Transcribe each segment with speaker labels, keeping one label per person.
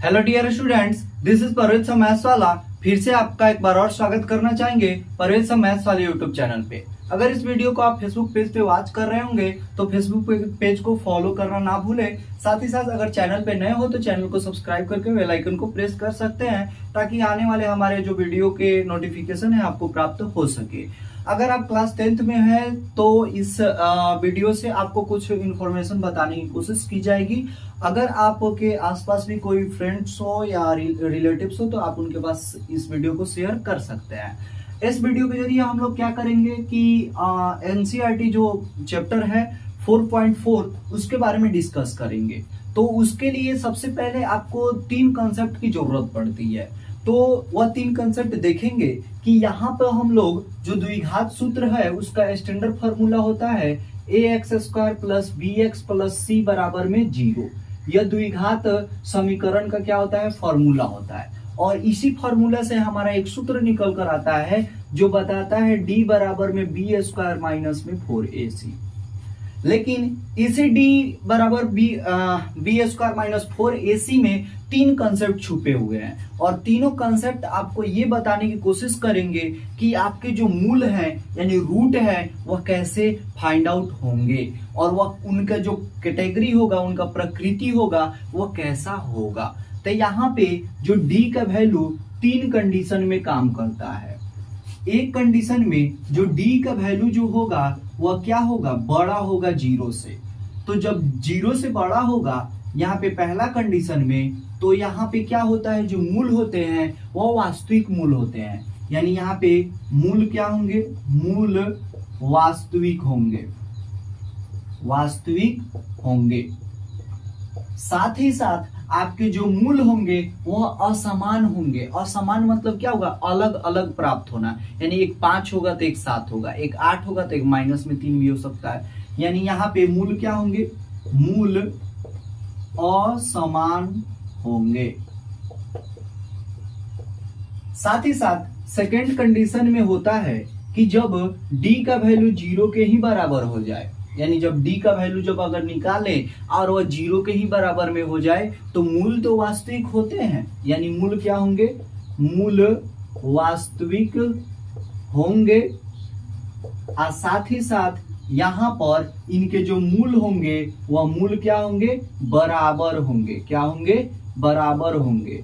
Speaker 1: Hello dear students, this is Parvez सा maths वाला। फिर से आपका एक बार और स्वागत करना चाहेंगे परवेज सा मैथ्स वाले यूट्यूब चैनल पे। अगर इस वीडियो को आप फेसबुक पेज पे वॉच कर रहे होंगे तो फेसबुक पेज को फॉलो करना ना भूलें। साथ ही साथ अगर चैनल पे नए हो तो चैनल को सब्सक्राइब करके बेल आइकन को प्रेस कर सकते हैं ताकि आने वाले हमारे जो वीडियो के नोटिफिकेशन है आपको प्राप्त हो सके। अगर आप क्लास 10th में हैं तो इस वीडियो से आपको कुछ इन्फॉर्मेशन बताने की कोशिश की जाएगी। अगर आपके आसपास भी कोई फ्रेंड्स हो या रिलेटिव्स हो तो आप उनके पास इस वीडियो को शेयर कर सकते हैं। इस वीडियो के जरिए हम लोग क्या करेंगे कि एनसीईआरटी जो चैप्टर है 4.4 उसके बारे में डिस्कस करेंगे। तो उसके लिए सबसे पहले आपको 3 कॉन्सेप्ट की जरूरत पड़ती है। तो वह 3 कंसेप्ट देखेंगे कि यहाँ पर हम लोग जो द्विघात सूत्र है उसका स्टैंडर्ड फॉर्मूला होता है ax² plus bx plus c बराबर में 0। यह द्विघात समीकरण का क्या होता है, फॉर्मूला होता है। और इसी फॉर्मूला से हमारा एक सूत्र निकल कर आता है जो बताता है d बराबर में b² माइनस में 4ac। लेकिन इसी d बराबर b² माइनस 4ac में 3 कंसेप्ट छुपे हुए हैं और तीनों कंसेप्ट आपको ये बताने की कोशिश करेंगे कि आपके जो मूल हैं यानी रूट है वह कैसे फाइंड आउट होंगे और वह उनका जो कैटेगरी होगा, उनका प्रकृति होगा, वह कैसा होगा। तो यहाँ पे जो d का वैल्यू 3 कंडीशन में काम करता है। एक कंडीशन में जो d का वैल्यू जो होगा वह क्या होगा, बड़ा होगा 0 से। तो जब 0 से बड़ा होगा यहाँ पे पहला कंडीशन में, तो यहाँ पे क्या होता है, जो मूल होते हैं वह वास्तविक मूल होते हैं। यानी यहाँ पे मूल क्या होंगे, मूल वास्तविक होंगे, वास्तविक होंगे। साथ ही साथ आपके जो मूल होंगे वह असमान होंगे। असमान मतलब क्या होगा, अलग अलग प्राप्त होना। यानी एक 5 होगा तो एक 7 होगा, एक 8 होगा तो एक माइनस में 3 भी हो सकता है। यानी यहाँ पे मूल क्या होंगे, मूल असमान होंगे। साथ ही साथ सेकेंड कंडीशन में होता है कि जब d का वैल्यू 0 के ही बराबर हो जाए, यानी जब d का वैल्यू जब अगर निकाले और वह 0 के ही बराबर में हो जाए तो मूल तो वास्तविक होते हैं। यानी मूल क्या होंगे, मूल वास्तविक होंगे। और साथ ही साथ यहाँ पर इनके जो मूल होंगे वह मूल क्या होंगे, बराबर होंगे। क्या होंगे, बराबर होंगे।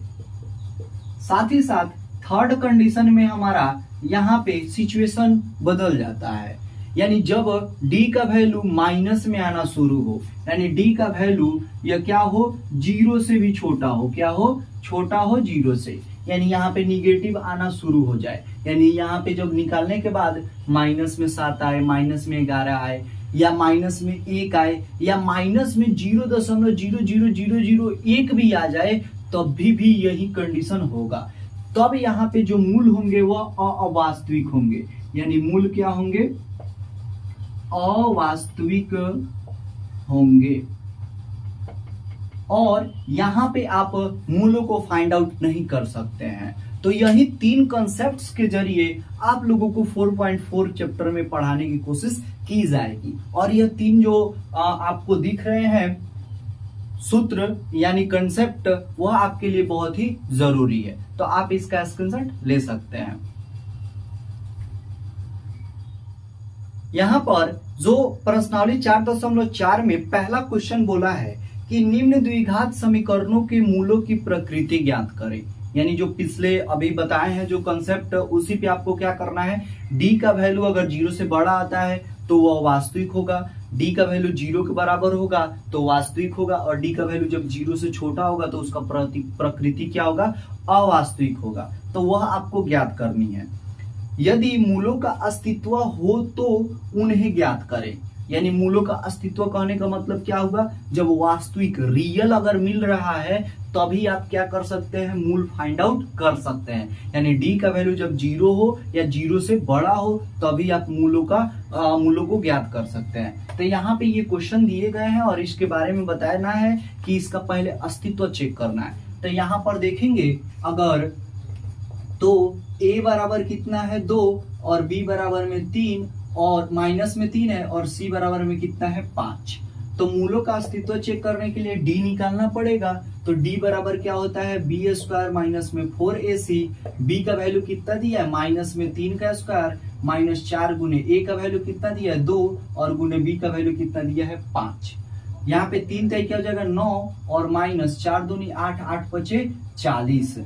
Speaker 1: साथ ही साथ थर्ड कंडीशन में हमारा यहाँ पे सिचुएशन बदल जाता है। यानी जब d का वैल्यू माइनस में आना शुरू हो, यानी d का वैल्यू यह क्या हो, 0 से भी छोटा हो। क्या हो, छोटा हो 0 से। यानी यहाँ पे निगेटिव आना शुरू हो जाए। यानी यहाँ पे जब निकालने के बाद माइनस में 7 आए, माइनस में 11 आए, या माइनस में 1 आए, या माइनस में 0.00001 भी आ जाए तब भी यही कंडीशन होगा। तब यहाँ पे जो मूल होंगे वह अवास्तविक होंगे। यानी मूल क्या होंगे, अवास्तविक होंगे। और यहाँ पे आप मूलों को फाइंड आउट नहीं कर सकते हैं। तो यही 3 कॉन्सेप्ट्स के जरिए आप लोगों को 4.4 चैप्टर में पढ़ाने की कोशिश की जाएगी। और यह 3 जो आपको दिख रहे हैं सूत्र यानी कंसेप्ट, वह आपके लिए बहुत ही जरूरी है। तो आप इसका स्क्रीनशॉट ले सकते हैं। यहाँ पर जो प्रश्नावली 4.4 में पहला क्वेश्चन बोला है कि निम्न द्विघात समीकरणों के मूलों की प्रकृति ज्ञात करें। यानी जो पिछले अभी बताए हैं जो कंसेप्ट, उसी पे आपको क्या करना है, d का वैल्यू अगर 0 से बड़ा आता है तो वह वास्तविक होगा, d का वैल्यू 0 के बराबर होगा तो वास्तविक होगा, और d का वैल्यू जब 0 से छोटा होगा तो उसका प्रकृति क्या होगा, अवास्तविक होगा। तो वह आपको ज्ञात करनी है। यदि मूलों का अस्तित्व हो तो उन्हें ज्ञात करें। यानी मूलों का अस्तित्व कहने का मतलब क्या हुआ, जब वास्तविक रियल अगर मिल रहा है तभी आप क्या कर सकते हैं, मूल फाइंड आउट कर सकते हैं। यानी d का वैल्यू जब 0 हो या 0 से बड़ा हो तभी आप मूलों को ज्ञात कर सकते हैं। तो यहाँ पे ये क्वेश्चन दिए गए हैं और इसके बारे में बताना है कि इसका पहले अस्तित्व चेक करना है। तो यहाँ पर देखेंगे अगर, तो a बराबर कितना है 2 और b बराबर में 3 और माइनस में 3 है और c बराबर में कितना है 5। तो मूलों का अस्तित्व चेक करने के लिए डी निकालना पड़ेगा। तो डी बराबर क्या होता है, बी स्क्वायर माइनस में 4ac। बी का वैल्यू कितना दिया है, माइनस में 3 का स्क्वायर माइनस 4 गुने ए का वैल्यू कितना दिया है 2 और गुने बी का वैल्यू कितना दिया है 5। यहाँ पे 3 तय क्या हो जाएगा 9 और माइनस 4 दूनी 8, 8 पचे 40।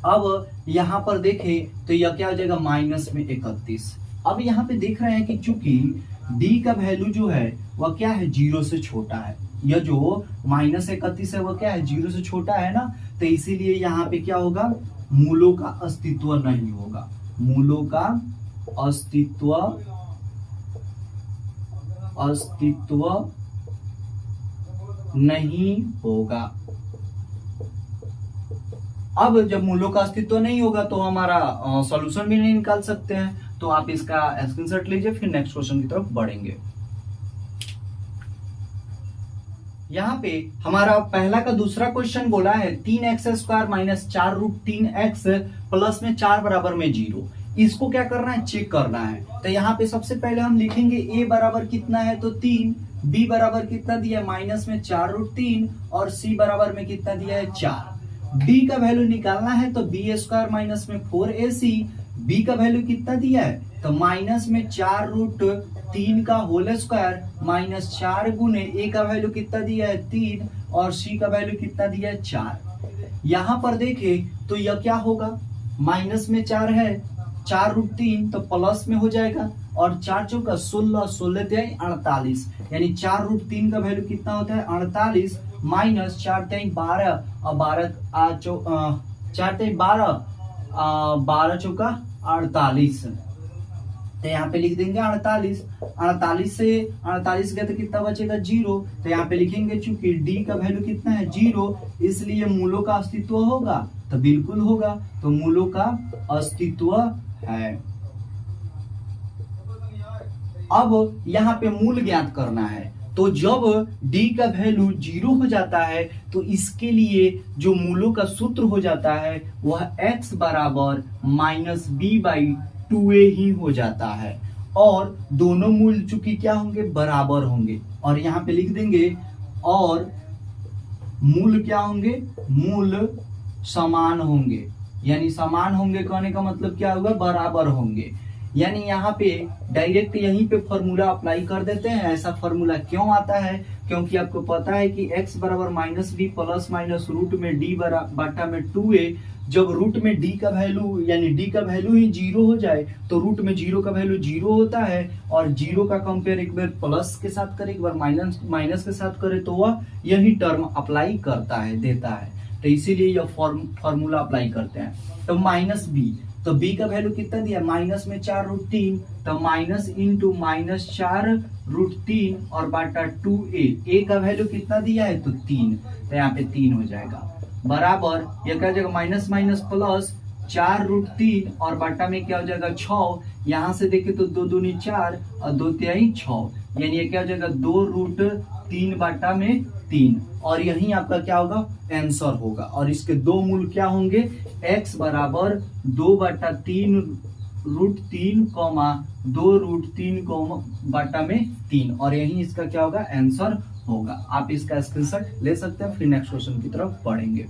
Speaker 1: अब यहाँ पर देखें तो यह क्या हो जाएगा माइनस में 31। अब यहाँ पे देख रहे हैं कि चूंकि डी का वैल्यू जो है वह क्या है 0 से छोटा है, यह जो माइनस 31 है वह क्या है 0 से छोटा है ना, तो इसीलिए यहाँ पे क्या होगा, मूलों का अस्तित्व नहीं होगा, मूलों का अस्तित्व नहीं होगा। अब जब मूलों का अस्तित्व नहीं होगा तो हमारा सॉल्यूशन भी नहीं निकाल सकते हैं। तो आप इसका स्क्रीनशॉट लीजिए, फिर नेक्स्ट क्वेश्चन की तरफ बढ़ेंगे। यहाँ पे हमारा पहला का दूसरा क्वेश्चन बोला है 3x square minus 4 root 3x plus में 4 बराबर में 0। इसको क्या करना है, चेक करना है। तो यहाँ पे सबसे पहले हम लिखेंगे a बराबर कितना है तो 3, b बराबर कितना दिया है माइनस में 4 रूट 3 और c बराबर में कितना दिया है 4। d का वैल्यू निकालना है तो b स्क्वायर माइनस में 4ac। b का वैल्यू कितना दिया है तो माइनस में 4 रूट 3 का होल स्क्वायर माइनस 4 गुने ए का वैल्यू कितना दिया है 3 और सी का वैल्यू कितना दिया है 4। यहाँ पर देखें तो यह क्या होगा, माइनस में 4 है, 4 रूट 3 तो प्लस में हो जाएगा और 4 चौका 16, 16 तिहाई 48, यानी 4 रूट 3 का वैल्यू कितना होता है 48 माइनस 4 तिहाई 12 और 4 तिहाई 12 चौका 48। तो यहाँ पे लिख देंगे 48, 48 से 48 गए तो कितना बचेगा 0। तो यहाँ पे लिखेंगे चूंकि d का वैल्यू कितना है 0, इसलिए मूलों का अस्तित्व होगा, तो बिल्कुल होगा, तो मूलों का अस्तित्व है। अब यहाँ पे मूल ज्ञात करना है, तो जब d का वैल्यू 0 हो जाता है तो इसके लिए जो मूलों का सूत्र हो जाता है वह x बराबर माइनस b/2a ही हो जाता है और दोनों मूल चूंकि क्या होंगे बराबर होंगे। और यहाँ पे लिख देंगे और मूल क्या होंगे, मूल समान होंगे, यानी समान होंगे कहने का मतलब क्या होगा, बराबर होंगे। यानी यहाँ पे डायरेक्ट यहीं पे फॉर्मूला अप्लाई कर देते हैं। ऐसा फॉर्मूला क्यों आता है, क्योंकि आपको पता है कि x बराबर minus B plus minus root में d बटा में 2a। जब रूट में d का वैल्यू यानी d का वैल्यू ही 0 हो जाए तो रूट में 0 का वैल्यू 0 होता है और 0 का कंपेयर एक बार प्लस के साथ करे, एक बार माइनस के साथ करे तो वह यही टर्म अप्लाई करता है, देता है। तो इसीलिए यह फॉर्मूला अप्लाई करते हैं। तो माइनस बी, तो b का वैल्यू कितना दिया माइनस में 4 रूट 3, तो माइनस इंटू माइनस 4 रूट 3 और बाटा 2a। a का वैल्यू कितना दिया है तो 3, तो यहाँ पे 3 हो जाएगा बराबर, यह क्या हो जाएगा माइनस माइनस प्लस 4 रूट 3 और बाटा में क्या हो जाएगा 6। यहाँ से देखे तो 2 दूनी 4 और 2 तिहाई 6, यानी ये क्या हो जाएगा 2 रूट 3 बाटा में 3 और यही आपका क्या होगा आंसर होगा। और इसके दो मूल क्या होंगे, x बराबर 2 बटा 3 रूट 3 2 रूट 3 बटा में 3 और यही इसका क्या होगा आंसर होगा। आप इसका स्क्रीनशॉट ले सकते हैं, फिर नेक्स्ट क्वेश्चन की तरफ बढ़ेंगे।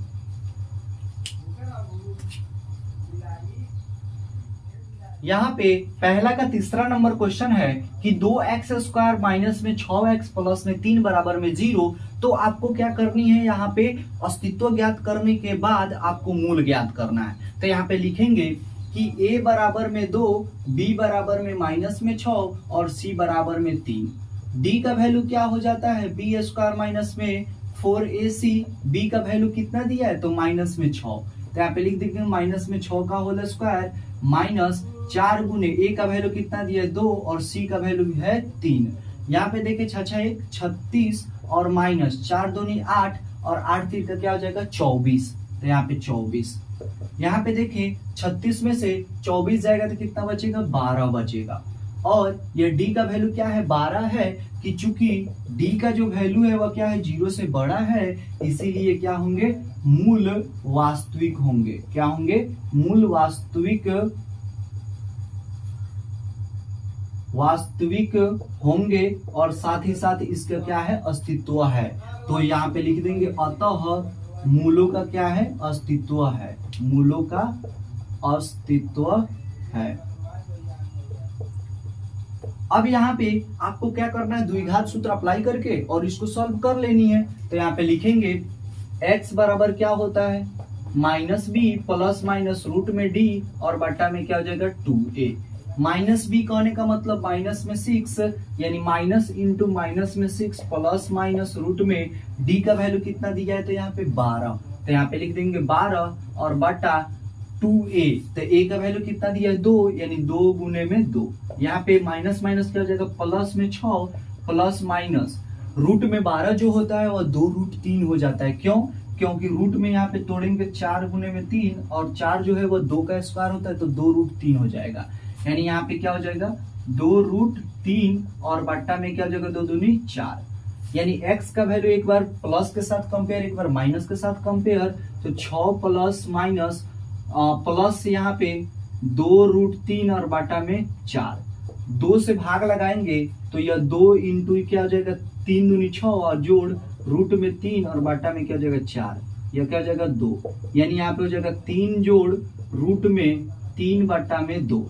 Speaker 1: यहाँ पे पहला का तीसरा नंबर क्वेश्चन है कि 2x स्क्वायर माइनस में 6x प्लस में 3 बराबर में 0। तो आपको क्या करनी है, यहाँ पे अस्तित्व ज्ञात करने के बाद आपको मूल ज्ञात करना है। तो यहाँ पे लिखेंगे कि a बराबर में 2, b बराबर में माइनस में 6 और c बराबर में 3। d का वैल्यू क्या हो जाता है, b स्क्वायर माइनस में 4ac। b का वैल्यू कितना दिया है तो माइनस में 6, तो यहाँ पे लिख देंगे माइनस में 6 का होल स्क्वायर माइनस 4 गुने a का वैल्यू कितना दिया है 2 और c का वैल्यू है 3। यहाँ पे देखे 6 36 और माइनस 4 दूनी 8 और 8 3 का क्या हो जाएगा 24, तो यहाँ पे 24। यहाँ पे देखें 36 में से 24 जाएगा तो कितना बचेगा 12 बचेगा। और ये d का वैल्यू क्या है 12 है कि चूंकि d का जो वैल्यू है वह क्या है 0 से बड़ा है, इसीलिए क्या होंगे मूल वास्तविक होंगे। क्या होंगे, मूल वास्तविक वास्तविक होंगे और साथ ही साथ इसका क्या है, अस्तित्व है। तो यहाँ पे लिख देंगे अतः मूलों का क्या है, अस्तित्व है, मूलों का अस्तित्व है। अब यहाँ पे आपको क्या करना है, द्विघात सूत्र अप्लाई करके और इसको सॉल्व कर लेनी है। तो यहाँ पे लिखेंगे x बराबर क्या होता है, minus B plus minus root में डी और बट्टा में क्या हो जाएगा 2a। माइनस बी कहने का मतलब माइनस में 6, यानी माइनस इंटू माइनस में 6 प्लस माइनस रूट में डी का वैल्यू कितना दिया है, तो यहाँ पे 12। तो यहाँ पे लिख देंगे 12 और बटा 2a। तो a का वैल्यू कितना दिया है 2, यानी 2 गुने में 2। यहाँ पे माइनस माइनस क्या हो जाएगा, प्लस में 6 प्लस माइनस रूट में 12 जो होता है वह 2√3 हो जाता है। क्यों, क्योंकि रूट में यहाँ पे तोड़ेंगे 4 गुने में 3 और 4 जो है वो 2 का स्क्वायर होता है, तो 2√3 हो जाएगा। यानी यहाँ पे क्या हो जाएगा 2√3 और बट्टा में क्या हो जाएगा 2 दूनी 4। यानी x का वैल्यू एक बार प्लस के साथ कंपेयर, एक बार माइनस के साथ कंपेयर, तो 6 प्लस माइनस प्लस यहाँ पे 2√3 और बटा में 4, 2 से भाग लगाएंगे तो यह 2 इंटू क्या हो जाएगा 3 दूनी 6 और जोड़ रूट में 3 और बटा में क्या हो जाएगा 4, यह क्या हो जाएगा 2। यानी यहाँ पे हो जाएगा 3 जोड़ रूट में 3 बटा में 2।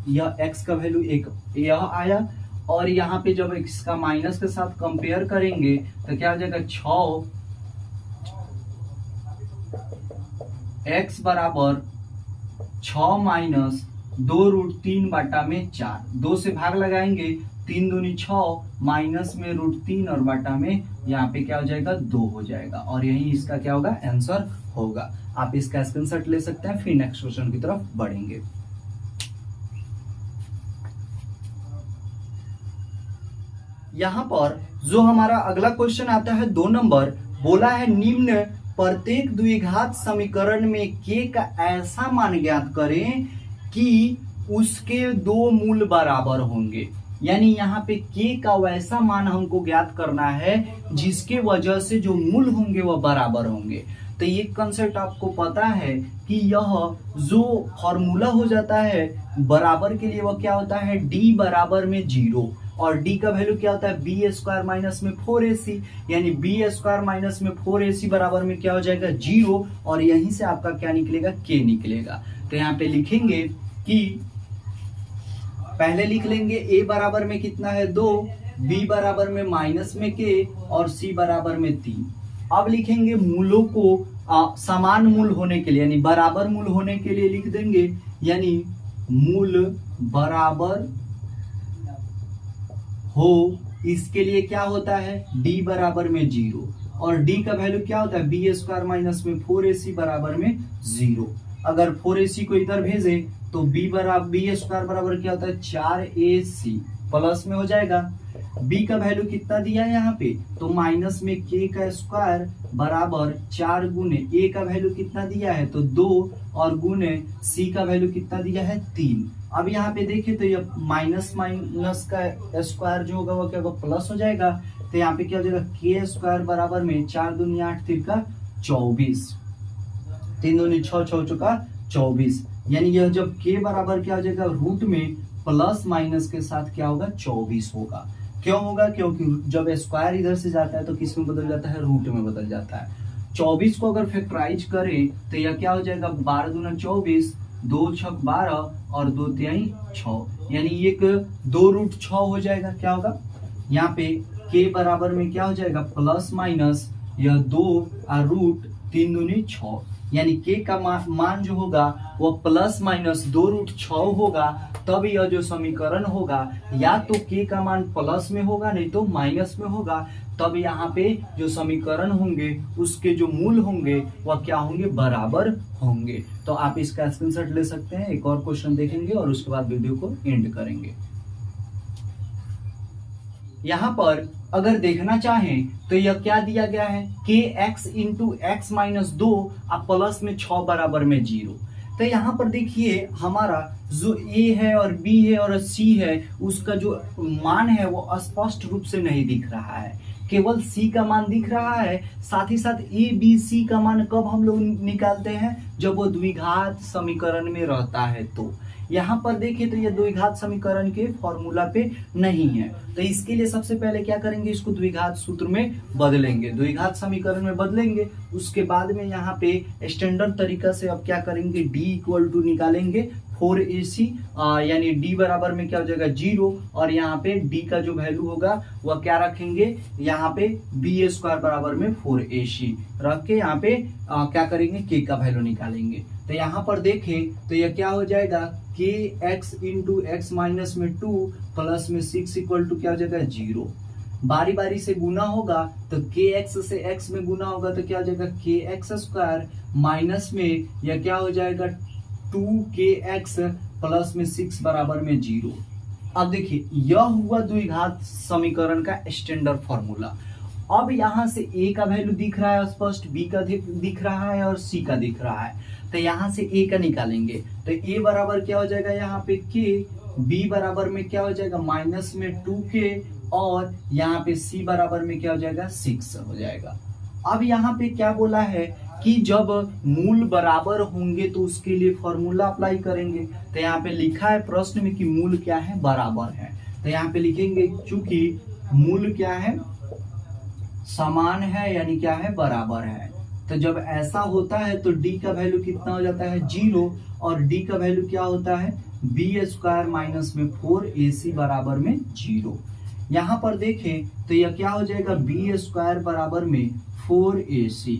Speaker 1: यह x का वैल्यू एक यह आया। और यहाँ पे जब इसका माइनस के साथ कंपेयर करेंगे तो क्या हो जाएगा 6x बराबर 6 माइनस 2√3 बटा में 4, 2 से भाग लगाएंगे 3 दूनी 6 माइनस में √3 और बटा में यहाँ पे क्या हो जाएगा 2 हो जाएगा। और यही इसका क्या होगा, आंसर होगा। आप इसका स्क्रीनशॉट ले सकते हैं। फिर नेक्स्ट क्वेश्चन की तरफ बढ़ेंगे। यहाँ पर जो हमारा अगला क्वेश्चन आता है 2 नंबर, बोला है निम्न प्रत्येक द्विघात समीकरण में k का ऐसा मान ज्ञात करें कि उसके 2 मूल बराबर होंगे। यानी यहाँ पे k का वैसा मान हमको ज्ञात करना है जिसके वजह से जो मूल होंगे वह बराबर होंगे। तो ये कंसेप्ट आपको पता है कि यह जो फॉर्मूला हो जाता है बराबर के लिए, वह क्या होता है d बराबर में 0 और d का वैल्यू क्या होता है b स्क्वायर माइनस में 4ac, यानी b स्क्वायर माइनस में 4ac बराबर में क्या हो जाएगा 0 और यहीं से आपका क्या निकलेगा k निकलेगा। तो यहाँ पे लिखेंगे कि पहले लिख लेंगे a बराबर में कितना है 2, b बराबर में माइनस में k और c बराबर में 3। अब लिखेंगे मूलों को समान मूल होने के लिए यानी बराबर मूल होने के लिए लिख देंगे, यानी मूल बराबर हो इसके लिए क्या होता है d बराबर में 0 और d का वैल्यू क्या होता है b स्क्वायर माइनस में 4ac बराबर में 0। अगर 4ac को इधर भेजे तो b स्क्वायर बराबर क्या होता है 4ac प्लस में हो जाएगा। b का वैल्यू कितना दिया है यहाँ पे, तो माइनस में k का स्क्वायर बराबर 4 गुने a का वैल्यू कितना दिया है तो 2 और गुने c का वैल्यू कितना दिया है 3। अब यहाँ पे देखिए तो ये माइनस माइनस का स्क्वायर जो होगा वो क्या होगा प्लस हो जाएगा। तो यहाँ पे क्या हो जाएगा k स्क्वायर बराबर में 4 दूनी 8 3 का 24, 3 दूनी 6 6 चौका 24। यानी यह जब k बराबर क्या हो जाएगा रूट में प्लस माइनस के साथ क्या होगा 24 होगा। क्यों होगा, क्योंकि जब स्क्वायर इधर से जाता है तो किस में बदल जाता है रूट में बदल जाता है। 24 को अगर फैक्टराइज करें तो यह क्या हो जाएगा 12 दूना 24, 2 छक 12 और 2 तिहाई 6, यानी एक 2√6 हो जाएगा। क्या होगा यहाँ पे k बराबर में क्या हो जाएगा प्लस माइनस यह 2 और रूट 3 दूनी 6, यानी k का मान जो होगा वो प्लस माइनस 2√6 होगा। तब यह जो समीकरण होगा या तो k का मान प्लस में होगा नहीं तो माइनस में होगा। तब यहाँ पे जो समीकरण होंगे उसके जो मूल होंगे वह क्या होंगे बराबर होंगे। तो आप इसका स्क्रीनशॉट ले सकते हैं। एक और क्वेश्चन देखेंगे और उसके बाद वीडियो को एंड करेंगे। यहाँ पर अगर देखना चाहें तो यह क्या दिया गया है kx इंटू एक्स माइनस 2 अब प्लस में 6 बराबर में 0। तो यहाँ पर देखिए हमारा जो a है और b है और c है उसका जो मान है वो स्पष्ट रूप से नहीं दिख रहा है, केवल c का मान दिख रहा है। साथ ही साथ a b c का मान कब हम लोग निकालते हैं जब वो द्विघात समीकरण में रहता है। तो यहाँ पर देखिए तो ये द्विघात समीकरण के फॉर्मूला पे नहीं है, तो इसके लिए सबसे पहले क्या करेंगे, इसको द्विघात सूत्र में बदलेंगे, द्विघात समीकरण में बदलेंगे। उसके बाद में यहाँ पे स्टैंडर्ड तरीका से अब क्या करेंगे, d इक्वल टू निकालेंगे 4ac, यानी d बराबर में क्या हो जाएगा 0, और यहाँ पे d का जो वैल्यू होगा वह क्या रखेंगे, यहाँ पे b स्क्वायर बराबर में 4ac रख के यहाँ पे क्या करेंगे, k का वैल्यू निकालेंगे। तो यहाँ पर देखें तो यह क्या हो जाएगा, kx इंटू एक्स माइनस में 2 प्लस में 6 इक्वल टू क्या हो जाएगा 0। बारी बारी से गुना होगा तो kx से x में गुना होगा तो क्या हो जाएगा kx स्क्वायर माइनस में यह क्या हो जाएगा 2kx प्लस में 6 बराबर में 0। अब देखिए यह हुआ द्विघात समीकरण का स्टैंडर्ड फॉर्मूला। अब यहाँ से a का वैल्यू दिख रहा है स्पष्ट, b का दिख रहा है और c का दिख रहा है, तो यहाँ से a का निकालेंगे तो a बराबर क्या हो जाएगा यहाँ पे k, b बराबर में क्या हो जाएगा माइनस में 2k, और यहाँ पे c बराबर में क्या हो जाएगा 6 हो जाएगा। अब यहाँ पे क्या बोला है कि जब मूल बराबर होंगे तो उसके लिए फॉर्मूला अप्लाई करेंगे, तो यहाँ पे लिखा है प्रश्न में कि मूल क्या है, बराबर है, तो यहाँ पे लिखेंगे चूंकि मूल क्या है, समान है, यानी क्या है, बराबर है। तो जब ऐसा होता है तो d का वैल्यू कितना हो जाता है 0, और d का वैल्यू क्या होता है b स्क्वायर माइनस में 4ac बराबर में 0। यहाँ पर देखें तो यह क्या हो जाएगा b स्क्वायर बराबर में 4ac।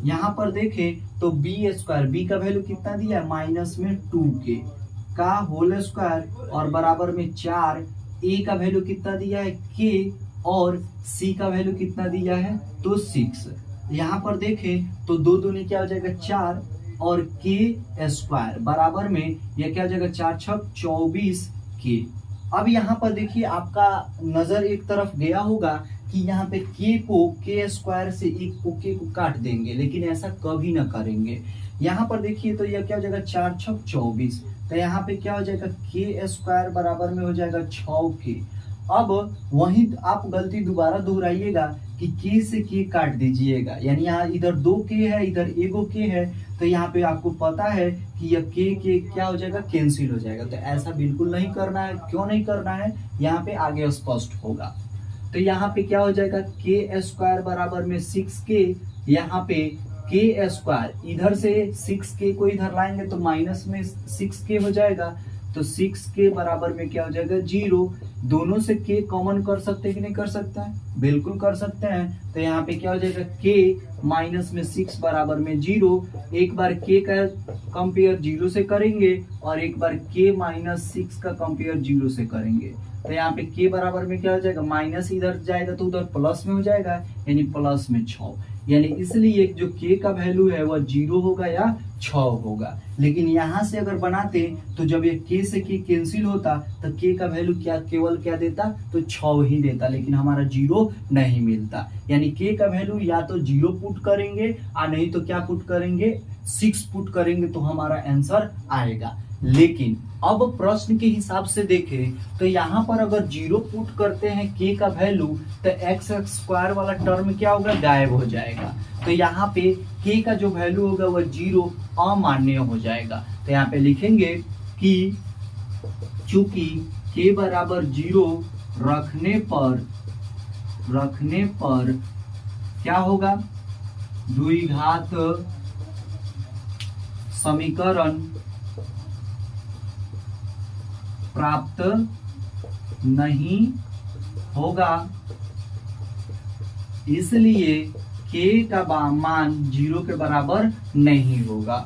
Speaker 1: यहाँ पर देखें तो b स्क्वायर, b का वैल्यू कितना दिया है माइनस में 2k का होल स्क्वायर और बराबर में 4, a का वैल्यू कितना दिया है k, और c का वैल्यू कितना दिया है तो 6। यहाँ पर देखें तो दो दूनी क्या हो जाएगा 4, और k स्क्वायर बराबर में यह क्या हो जाएगा 4 छक 24k। अब यहाँ पर देखिए आपका नजर एक तरफ गया होगा कि यहाँ पे k को k स्क्वायर से एक को k को काट देंगे, लेकिन ऐसा कभी ना करेंगे। यहाँ पर देखिए तो यह क्या हो जाएगा 4 छक 24, तो यहाँ पे क्या हो जाएगा k स्क्वायर बराबर में हो जाएगा 6k। अब वही आप गलती दोबारा दोहराइएगा कि k से k काट दीजिएगा, यानी यहाँ इधर 2k है, इधर एगो k है, तो यहाँ पे आपको पता है कि यह k क्या हो जाएगा कैंसिल हो जाएगा। तो ऐसा बिल्कुल नहीं करना है। क्यों नहीं करना है, यहाँ पे आगे स्पष्ट होगा। तो यहाँ पे क्या हो जाएगा k स्क्वायर बराबर में 6k, यहाँ पे k स्क्वायर इधर से 6k को इधर लाएंगे तो माइनस में 6k हो जाएगा, तो 6k बराबर में क्या हो जाएगा 0। दोनों से k कॉमन कर सकते हैं कि नहीं कर सकता है, बिल्कुल कर सकते हैं। तो यहाँ पे क्या हो जाएगा k माइनस में 6 बराबर में 0। एक बार k का कंपेयर 0 से करेंगे और एक बार k माइनस 6 का कंपेयर 0 से करेंगे, तो यहाँ पे k बराबर में क्या हो जाएगा माइनस इधर जाएगा तो उधर प्लस में हो जाएगा, यानी प्लस में 6, यानी इसलिए जो k का वैल्यू है वह 0 होगा या 6 होगा। लेकिन यहाँ से अगर बनाते तो जब ये k से k कैंसिल होता तो k का वैल्यू क्या केवल क्या देता तो 6 ही देता, लेकिन हमारा 0 नहीं मिलता। यानी k का वैल्यू या तो 0 पुट करेंगे और नहीं तो क्या पुट करेंगे 6 पुट करेंगे तो हमारा आंसर आएगा। लेकिन अब प्रश्न के हिसाब से देखें तो यहाँ पर अगर 0 पुट करते हैं k का वैल्यू तो x स्क्वायर वाला टर्म क्या होगा गायब हो जाएगा। तो यहाँ पे k का जो वैल्यू होगा वह 0 अमान्य हो जाएगा। तो यहाँ पे लिखेंगे कि चूंकि k बराबर 0 रखने पर क्या होगा द्विघात समीकरण प्राप्त नहीं होगा, इसलिए k का मान 0 के बराबर नहीं होगा।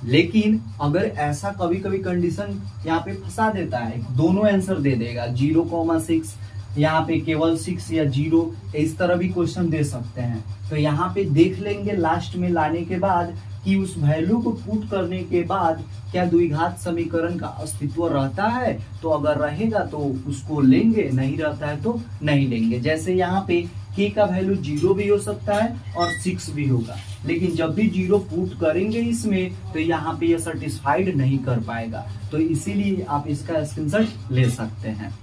Speaker 1: लेकिन अगर ऐसा कभी कभी कंडीशन यहाँ पे फंसा देता है, दोनों आंसर दे देगा 0,6, यहाँ पे केवल 6 या 0, इस तरह भी क्वेश्चन दे सकते हैं। तो यहाँ पे देख लेंगे लास्ट में लाने के बाद कि उस वैल्यू को पुट करने के बाद क्या द्विघात समीकरण का अस्तित्व रहता है, तो अगर रहेगा तो उसको लेंगे, नहीं रहता है तो नहीं लेंगे। जैसे यहाँ पे k का वैल्यू 0 भी हो सकता है और 6 भी होगा, लेकिन जब भी 0 पुट करेंगे इसमें तो यहाँ पे ये सेटिस्फाइड नहीं कर पाएगा, तो इसीलिए आप इसका स्क्रीनशॉट ले सकते हैं।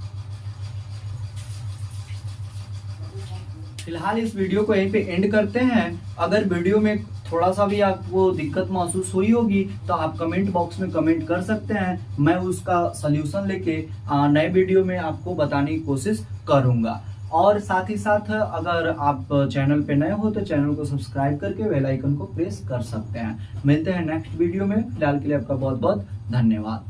Speaker 1: फिलहाल इस वीडियो को यहीं पे एंड करते हैं। अगर वीडियो में थोड़ा सा भी आपको दिक्कत महसूस हुई होगी तो आप कमेंट बॉक्स में कमेंट कर सकते हैं। मैं उसका सल्यूशन लेके नए वीडियो में आपको बताने की कोशिश करूंगा। और साथ ही साथ अगर आप चैनल पे नए हो तो चैनल को सब्सक्राइब करके बेल आइकन को प्रेस कर सकते हैं। मिलते हैं नेक्स्ट वीडियो में, फिलहाल के लिए आपका बहुत बहुत धन्यवाद।